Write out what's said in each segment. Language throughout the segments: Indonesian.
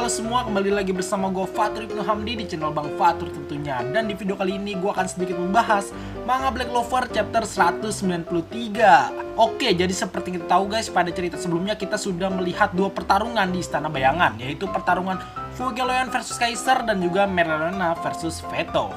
halo semua, kembali lagi bersama gue Fatur Ibnu Hamdi di channel Bang Fatur tentunya. Dan di video kali ini gue akan sedikit membahas manga Black Clover chapter 193. Oke, jadi seperti kita tahu guys, pada cerita sebelumnya kita sudah melihat dua pertarungan di Istana Bayangan, yaitu pertarungan Fuegoleon versus Kaiser dan juga Merlana versus Veto.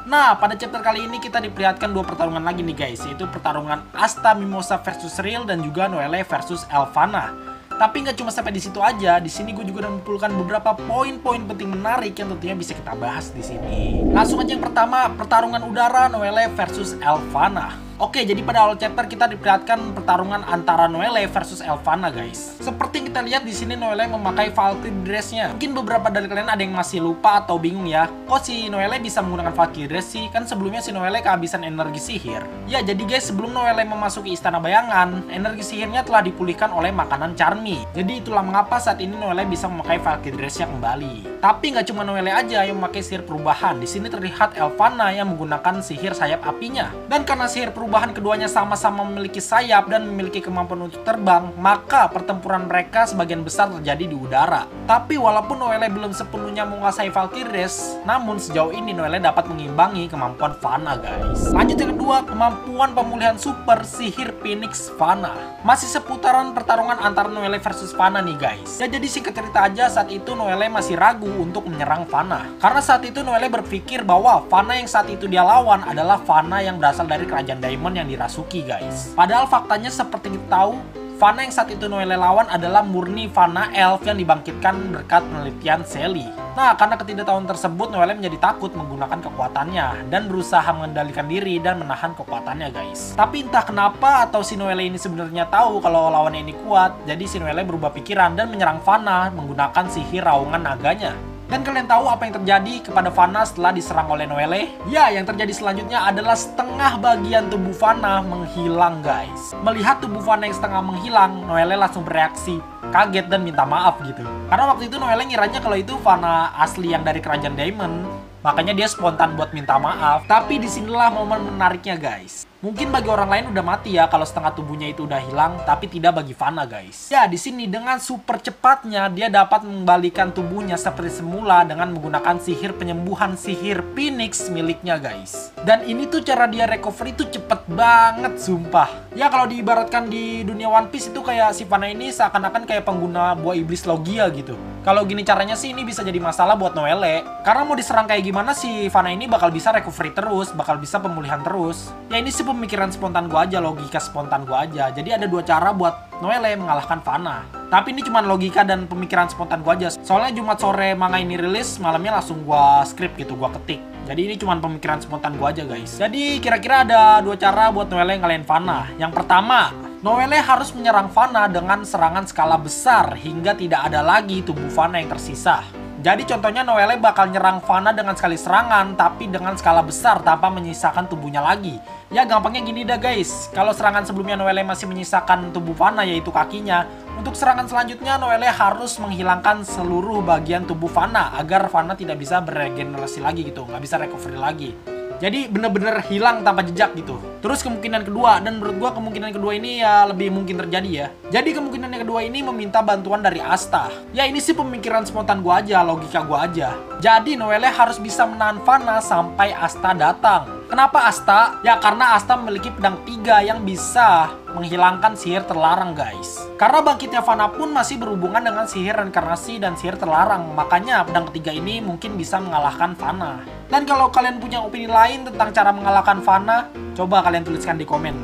Nah, pada chapter kali ini kita diperlihatkan dua pertarungan lagi nih guys, yaitu pertarungan Asta Mimosa versus Real dan juga Noelle versus Elvana. Tapi nggak cuma sampai di situ aja, di sini gue juga udah mengumpulkan beberapa poin-poin penting menarik yang tentunya bisa kita bahas di sini. Langsung aja yang pertama, pertarungan udara Noelle versus Elvana. Oke, jadi pada awal chapter kita diperlihatkan pertarungan antara Noelle versus Elvana guys. Seperti yang kita lihat di sini Noelle memakai Valkyrie dress-nya. Mungkin beberapa dari kalian ada yang masih lupa atau bingung ya, kok si Noelle bisa menggunakan Valkyrie dress sih? Kan sebelumnya si Noelle kehabisan energi sihir. Ya, jadi guys, sebelum Noelle memasuki Istana Bayangan, energi sihirnya telah dipulihkan oleh makanan Charmy. Jadi itulah mengapa saat ini Noelle bisa memakai Valkyrie dress-nya kembali. Tapi nggak cuma Noelle aja yang memakai sihir perubahan. Di sini terlihat Elvana yang menggunakan sihir sayap apinya. Dan karena sihir perubahan keduanya sama-sama memiliki sayap dan memiliki kemampuan untuk terbang, maka pertempuran mereka sebagian besar terjadi di udara. Tapi walaupun Noelle belum sepenuhnya menguasai Valkyrie dress, namun sejauh ini Noelle dapat mengimbangi kemampuan Vanna guys. Lanjut yang kedua, kemampuan pemulihan super sihir Phoenix Vanna. Masih seputaran pertarungan antara Noelle versus Vanna nih guys. Ya, jadi singkat cerita aja, saat itu Noelle masih ragu untuk menyerang Vanna. Karena saat itu Noelle berpikir bahwa Vanna yang saat itu dia lawan adalah Vanna yang berasal dari kerajaan Diamond yang dirasuki guys. Padahal faktanya seperti kita tahu, Vanna yang saat itu Noelle lawan adalah murni Vanna Elf yang dibangkitkan berkat penelitian Sally. Nah, karena ketidaktahuan tersebut, Noelle menjadi takut menggunakan kekuatannya dan berusaha mengendalikan diri dan menahan kekuatannya guys. Tapi entah kenapa atau si Noelle ini sebenarnya tahu kalau lawannya ini kuat, jadi si Noelle berubah pikiran dan menyerang Vanna menggunakan sihir raungan naganya. Dan kalian tahu apa yang terjadi kepada Vanna setelah diserang oleh Noelle? Ya, yang terjadi selanjutnya adalah setengah bagian tubuh Vanna menghilang guys. Melihat tubuh Vanna yang setengah menghilang, Noelle langsung bereaksi kaget dan minta maaf gitu. Karena waktu itu Noelle ngiranya kalau itu Vanna asli yang dari kerajaan Diamond, makanya dia spontan buat minta maaf. Tapi disinilah momen menariknya guys. Mungkin bagi orang lain udah mati ya kalau setengah tubuhnya itu udah hilang, tapi tidak bagi Vanna guys. Ya, di sini dengan super cepatnya dia dapat mengembalikan tubuhnya seperti semula dengan menggunakan sihir penyembuhan sihir Phoenix miliknya guys. Dan ini tuh cara dia recovery tuh cepet banget sumpah. Ya, kalau diibaratkan di dunia One Piece itu kayak si Vanna ini seakan-akan kayak pengguna buah iblis Logia gitu. Kalau gini caranya sih ini bisa jadi masalah buat Noelle. Karena mau diserang kayak gimana si Vanna ini bakal bisa recovery terus, bakal bisa pemulihan terus. Ya, ini sih pemikiran spontan gua aja, logika spontan gua aja. Jadi ada dua cara buat Noelle mengalahkan Vanna. Tapi ini cuma logika dan pemikiran spontan gua aja. Soalnya Jumat sore manga ini rilis, malamnya langsung gua script gitu, gua ketik. Jadi ini cuma pemikiran spontan gua aja guys. Jadi kira-kira ada dua cara buat Noelle ngalahin Vanna. Yang pertama, Noelle harus menyerang Vanna dengan serangan skala besar hingga tidak ada lagi tubuh Vanna yang tersisa. Jadi contohnya Noelle bakal nyerang Vanna dengan sekali serangan, tapi dengan skala besar tanpa menyisakan tubuhnya lagi. Ya, gampangnya gini dah guys, kalau serangan sebelumnya Noelle masih menyisakan tubuh Vanna yaitu kakinya, untuk serangan selanjutnya Noelle harus menghilangkan seluruh bagian tubuh Vanna agar Vanna tidak bisa beregenerasi lagi gitu, nggak bisa recovery lagi. Jadi bener-bener hilang tanpa jejak gitu. Terus kemungkinan kedua, dan menurut gua kemungkinan kedua ini ya lebih mungkin terjadi ya. Jadi kemungkinan yang kedua ini meminta bantuan dari Asta. Ya, ini sih pemikiran spontan gua aja, logika gua aja. Jadi Noelle harus bisa menahan Vanna sampai Asta datang. Kenapa Asta? Ya karena Asta memiliki pedang 3 yang bisa menghilangkan sihir terlarang guys. Karena bangkitnya Vanna pun masih berhubungan dengan sihir reinkarnasi dan sihir terlarang. Makanya pedang ketiga ini mungkin bisa mengalahkan Vanna. Dan kalau kalian punya opini lain tentang cara mengalahkan Vanna, coba kalian tuliskan di komen.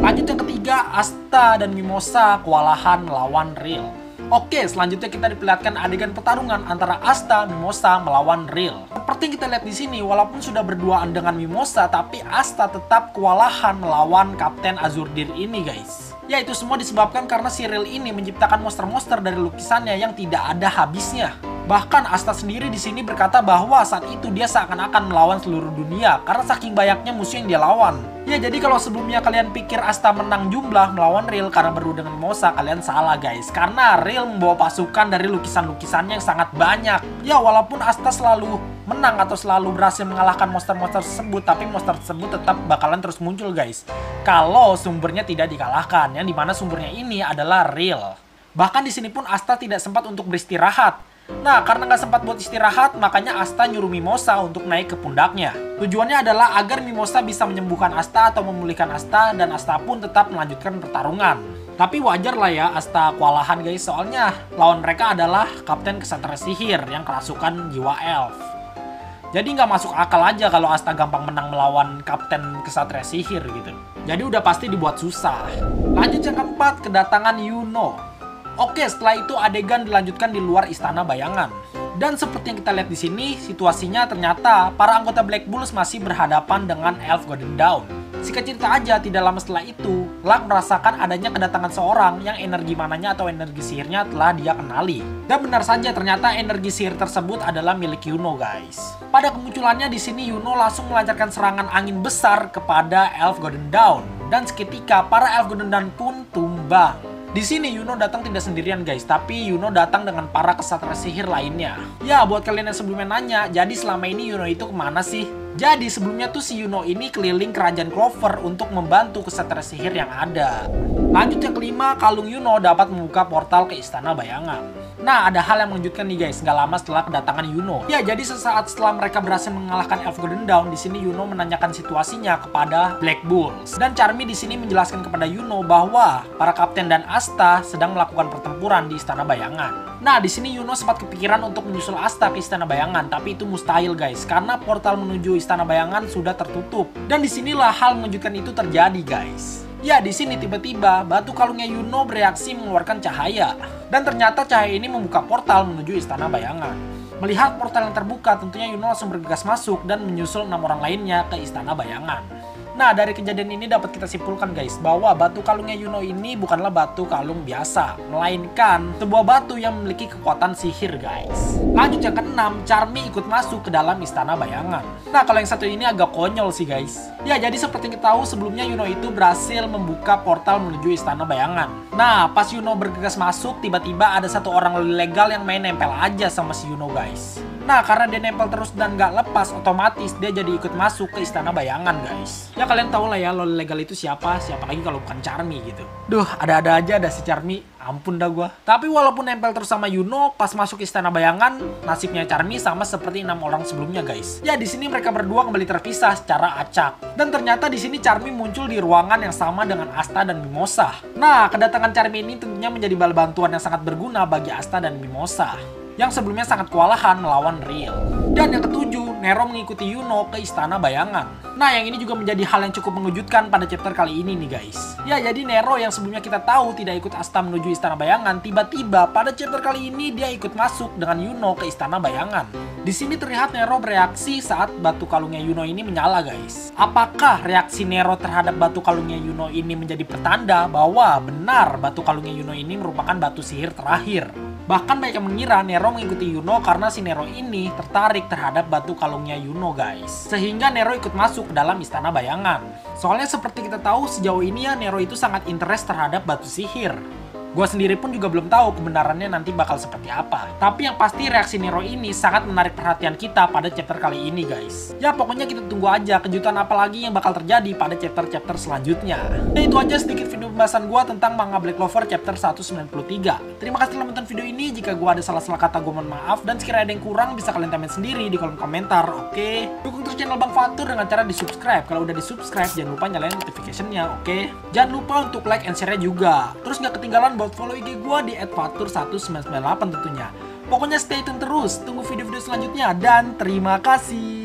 Lanjut yang ketiga, Asta dan Mimosa kewalahan melawan Real. Oke, selanjutnya kita diperlihatkan adegan pertarungan antara Asta Mimosa melawan Real. Seperti yang kita lihat di sini, walaupun sudah berduaan dengan Mimosa, tapi Asta tetap kewalahan melawan Kapten Azurdir ini guys. Ya, itu semua disebabkan karena si Real ini menciptakan monster-monster dari lukisannya yang tidak ada habisnya. Bahkan Asta sendiri di sini berkata bahwa saat itu dia seakan-akan melawan seluruh dunia karena saking banyaknya musuh yang dia lawan. Ya, jadi kalau sebelumnya kalian pikir Asta menang jumlah melawan Real karena berdu dengan Mimosa, kalian salah guys. Karena Real membawa pasukan dari lukisan-lukisannya yang sangat banyak. Ya, walaupun Asta selalu menang atau selalu berhasil mengalahkan monster-monster tersebut, tapi monster tersebut tetap bakalan terus muncul guys. Kalau sumbernya tidak dikalahkan, yang dimana sumbernya ini adalah Real. Bahkan di sini pun Asta tidak sempat untuk beristirahat. Nah, karena nggak sempat buat istirahat, makanya Asta nyuruh Mimosa untuk naik ke pundaknya. Tujuannya adalah agar Mimosa bisa menyembuhkan Asta atau memulihkan Asta, dan Asta pun tetap melanjutkan pertarungan. Tapi wajar lah ya Asta kewalahan guys, soalnya lawan mereka adalah Kapten Kesatria Sihir yang kerasukan jiwa elf. Jadi nggak masuk akal aja kalau Asta gampang menang melawan Kapten Kesatria Sihir gitu. Jadi udah pasti dibuat susah. Lanjut yang keempat, kedatangan Yuno. Oke, setelah itu adegan dilanjutkan di luar Istana Bayangan. Dan seperti yang kita lihat di sini, situasinya ternyata para anggota Black Bulls masih berhadapan dengan Elf Golden Dawn. Singkat cerita aja, tidak lama setelah itu, Luck merasakan adanya kedatangan seorang yang energi mananya atau energi sihirnya telah dia kenali. Dan benar saja ternyata energi sihir tersebut adalah milik Yuno guys. Pada kemunculannya di sini Yuno langsung melancarkan serangan angin besar kepada Elf Golden Dawn. Dan seketika para Elf Golden Dawn pun tumbang. Di sini Yuno datang tidak sendirian guys, tapi Yuno datang dengan para kesatria sihir lainnya. Ya, buat kalian yang sebelumnya nanya, jadi selama ini Yuno itu kemana sih? Jadi sebelumnya tuh si Yuno ini keliling kerajaan Clover untuk membantu kesatria sihir yang ada. Lanjut yang kelima, kalung Yuno dapat membuka portal ke Istana Bayangan. Nah, ada hal yang mengejutkan nih guys, nggak lama setelah kedatangan Yuno. Ya, jadi sesaat setelah mereka berhasil mengalahkan Elf Golden Dawn, di sini Yuno menanyakan situasinya kepada Black Bulls. Dan Charmy di sini menjelaskan kepada Yuno bahwa para kapten dan Asta sedang melakukan pertempuran di Istana Bayangan. Nah, di sini Yuno sempat kepikiran untuk menyusul Asta ke Istana Bayangan, tapi itu mustahil guys, karena portal menuju Istana Bayangan sudah tertutup. Dan disinilah hal mengejutkan itu terjadi guys. Ya, di sini tiba-tiba batu kalungnya Yuno bereaksi mengeluarkan cahaya. Dan ternyata cahaya ini membuka portal menuju Istana Bayangan. Melihat portal yang terbuka, tentunya Yuno langsung bergegas masuk dan menyusul 6 orang lainnya ke Istana Bayangan. Nah, dari kejadian ini dapat kita simpulkan guys, bahwa batu kalungnya Yuno ini bukanlah batu kalung biasa, melainkan sebuah batu yang memiliki kekuatan sihir guys. Lanjut yang keenam, Charmy ikut masuk ke dalam Istana Bayangan. Nah, kalau yang satu ini agak konyol sih guys. Ya, jadi seperti kita tahu sebelumnya Yuno itu berhasil membuka portal menuju Istana Bayangan. Nah, pas Yuno bergegas masuk, tiba-tiba ada satu orang ilegal yang main nempel aja sama si Yuno guys. Nah, karena dia nempel terus dan gak lepas, otomatis dia jadi ikut masuk ke Istana Bayangan guys. Ya, kalian tau lah ya loli legal itu siapa lagi kalau bukan Charmy gitu. Duh, ada-ada aja ada si Charmy, ampun dah gua. Tapi walaupun nempel terus sama Yuno, pas masuk Istana Bayangan, nasibnya Charmy sama seperti 6 orang sebelumnya guys. Ya, di sini mereka berdua kembali terpisah secara acak. Dan ternyata di sini Charmy muncul di ruangan yang sama dengan Asta dan Mimosa. Nah, kedatangan Charmy ini tentunya menjadi bala bantuan yang sangat berguna bagi Asta dan Mimosa, yang sebelumnya sangat kewalahan melawan Real. Dan yang ketujuh, Nero mengikuti Yuno ke Istana Bayangan. Nah, yang ini juga menjadi hal yang cukup mengejutkan pada chapter kali ini nih guys. Ya, jadi Nero yang sebelumnya kita tahu tidak ikut Asta menuju Istana Bayangan, tiba-tiba pada chapter kali ini dia ikut masuk dengan Yuno ke Istana Bayangan. Di sini terlihat Nero bereaksi saat batu kalungnya Yuno ini menyala guys. Apakah reaksi Nero terhadap batu kalungnya Yuno ini menjadi pertanda bahwa benar batu kalungnya Yuno ini merupakan batu sihir terakhir? Bahkan banyak yang mengira Nero mengikuti Yuno karena si Nero ini tertarik terhadap batu kalungnya Yuno guys. Sehingga Nero ikut masuk ke dalam Istana Bayangan. Soalnya seperti kita tahu sejauh ini ya Nero itu sangat interest terhadap batu sihir. Gua sendiri pun juga belum tahu kebenarannya nanti bakal seperti apa. Tapi yang pasti reaksi Nero ini sangat menarik perhatian kita pada chapter kali ini guys. Ya pokoknya kita tunggu aja kejutan apa lagi yang bakal terjadi pada chapter-chapter selanjutnya. Nah itu aja sedikit video pembahasan gua tentang manga Black Clover chapter 193. Terima kasih telah menonton video ini. Jika gua ada salah-salah kata gua mohon maaf. Dan sekiranya ada yang kurang bisa kalian komen sendiri di kolom komentar, oke? Dukung terus channel Bang Fatur dengan cara di subscribe. Kalau udah di subscribe jangan lupa nyalain notification-nya, oke? Jangan lupa untuk like and share-nya juga. Terus nggak ketinggalan buat follow IG gue di @fatur1998 tentunya. Pokoknya stay tune terus, tunggu video-video selanjutnya dan terima kasih.